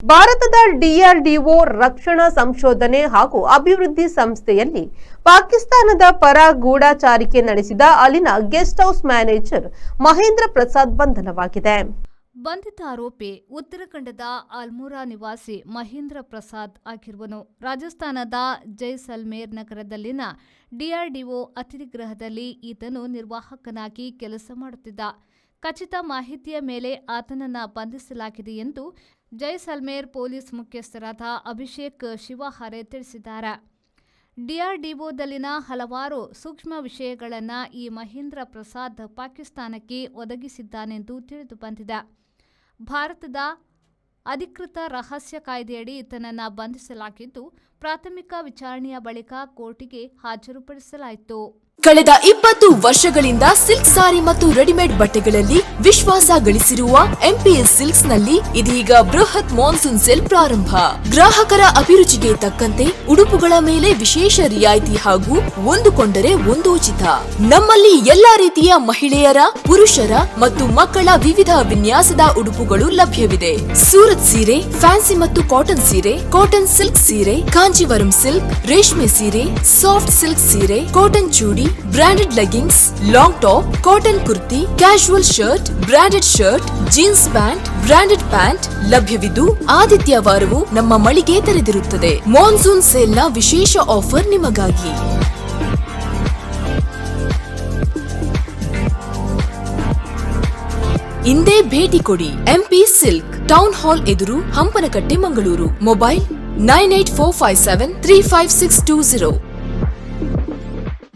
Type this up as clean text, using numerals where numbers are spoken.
ಭಾರತದ ಡಿಆರ್ಡಿಒ ರಕ್ಷಣಾ ಸಂಶೋಧನೆ ಹಾಗೂ ಅಭಿವೃದ್ಧಿ ಸಂಸ್ಥೆಯಲ್ಲಿ ಪಾಕಿಸ್ತಾನದ ಪರ ಗೂಢಚಾರಿಕೆ ನಡೆಸಿದ ಅಲ್ಲಿನ guest house manager Mahendra Prasad ಬಂಧನವಾಗಿದೆ. ಬಂಧಿತ ಆರೋಪಿ ಉತ್ತರಾಖಂಡದ ಅಲ್ಮೋರಾ ನಿವಾಸಿ ಮಹೇಂದ್ರ ಪ್ರಸಾದ್ ಆಗಿರುವನು. ರಾಜಸ್ಥಾನದ ಜೈಸಲ್ಮೇರ್ ನಗರದಲ್ಲಿನ ಡಿಆರ್ಡಿಒ ಅತಿಥಿಗೃಹದಲ್ಲಿ ಈತನು ನಿರ್ವಾಹಕನಾಗಿ ಕೆಲಸ ಮಾಡುತ್ತಿದ್ದ. ಖಚಿತ ಮಾಹಿತಿಯ ಮೇಲೆ ಆತನನ್ನು ಬಂಧಿಸಲಾಗಿದೆ ಎಂದು ಜೈಸಲ್ಮೇರ್ ಪೊಲೀಸ್ ಮುಖ್ಯಸ್ಥರಾದ ಅಭಿಷೇಕ್ ಶಿವಹರೆ ತಿಳಿಸಿದ್ದಾರೆ. ಡಿಆರ್ಡಿಒದಲ್ಲಿನ ಹಲವಾರು ಸೂಕ್ಷ್ಮ ವಿಷಯಗಳನ್ನು ಈ ಮಹೇಂದ್ರ ಪ್ರಸಾದ್ ಪಾಕಿಸ್ತಾನಕ್ಕೆ ಒದಗಿಸಿದ್ದಾನೆಂದು ತಿಳಿದು ಬಂದಿದೆ. ಭಾರತದ ಅಧಿಕೃತ ರಹಸ್ಯ ಕಾಯ್ದೆಯಡಿ ಈತನನ್ನು ಬಂಧಿಸಲಾಗಿದ್ದು, ಪ್ರಾಥಮಿಕ ವಿಚಾರಣೆಯ ಬಳಿಕ ಕೋರ್ಟಿಗೆ ಹಾಜರುಪಡಿಸಲಾಯಿತು. ಕಳೆದ 20 ವರ್ಷಗಳಿಂದ ಸಿಲ್ಕ್ ಸಾರಿ ಮತ್ತು ರೆಡಿಮೇಡ್ ಬಟ್ಟೆಗಳಲ್ಲಿ ವಿಶ್ವಾಸ ಗಳಿಸಿರುವ ಎಂಪಿಎಸ್ ಸಿಲ್ಕ್ಸ್ ನಲ್ಲಿ ಇದೀಗ ಬೃಹತ್ ಮಾನ್ಸೂನ್ ಸೇಲ್ ಪ್ರಾರಂಭ. ಗ್ರಾಹಕರ ಅಭಿರುಚಿಗೆ ತಕ್ಕಂತೆ ಉಡುಪುಗಳ ಮೇಲೆ ವಿಶೇಷ ರಿಯಾಯಿತಿ ಹಾಗೂ ಒಂದು ಕೊಂಡರೆ ಒಂದು ಉಚಿತ. ನಮ್ಮಲ್ಲಿ ಎಲ್ಲಾ ರೀತಿಯ ಮಹಿಳೆಯರ, ಪುರುಷರ ಮತ್ತು ಮಕ್ಕಳ ವಿವಿಧ ವಿನ್ಯಾಸದ ಉಡುಪುಗಳು ಲಭ್ಯವಿದೆ. ಸೂರತ್ ಸೀರೆ, ಫ್ಯಾನ್ಸಿ ಮತ್ತು ಕಾಟನ್ ಸೀರೆ, ಕಾಟನ್ ಸಿಲ್ಕ್ ಸೀರೆ, ಕಾಂಜೀವರಂ ಸಿಲ್ಕ್, ರೇಷ್ಮೆ ಸೀರೆ, ಸಾಫ್ಟ್ ಸಿಲ್ಕ್ ಸೀರೆ, ಕಾಟನ್ ಚೂಡಿ, branded leggings, long top, cotton kurti, casual shirt, branded shirt, jeans pant, branded pant ಲಭ್ಯವಿದ್ದು ಆದಿತ್ಯವಾರವೂ ನಮ್ಮ ಮಳಿಗೆ ತೆರೆದಿರುತ್ತದೆ. ಮಾನ್ಸೂನ್ ಸೇಲ್ನ ವಿಶೇಷ ಆಫರ್ ನಿಮಗಾಗಿ. ಇಂದೇ ಭೇಟಿ ಕೊಡಿ. ಎಂಪಿ ಸಿಲ್ಕ್, ಟೌನ್ ಹಾಲ್ ಎದುರು, ಹಂಪನಕಟ್ಟೆ, ಮಂಗಳೂರು. ಮೊಬೈಲ್ 9845735620.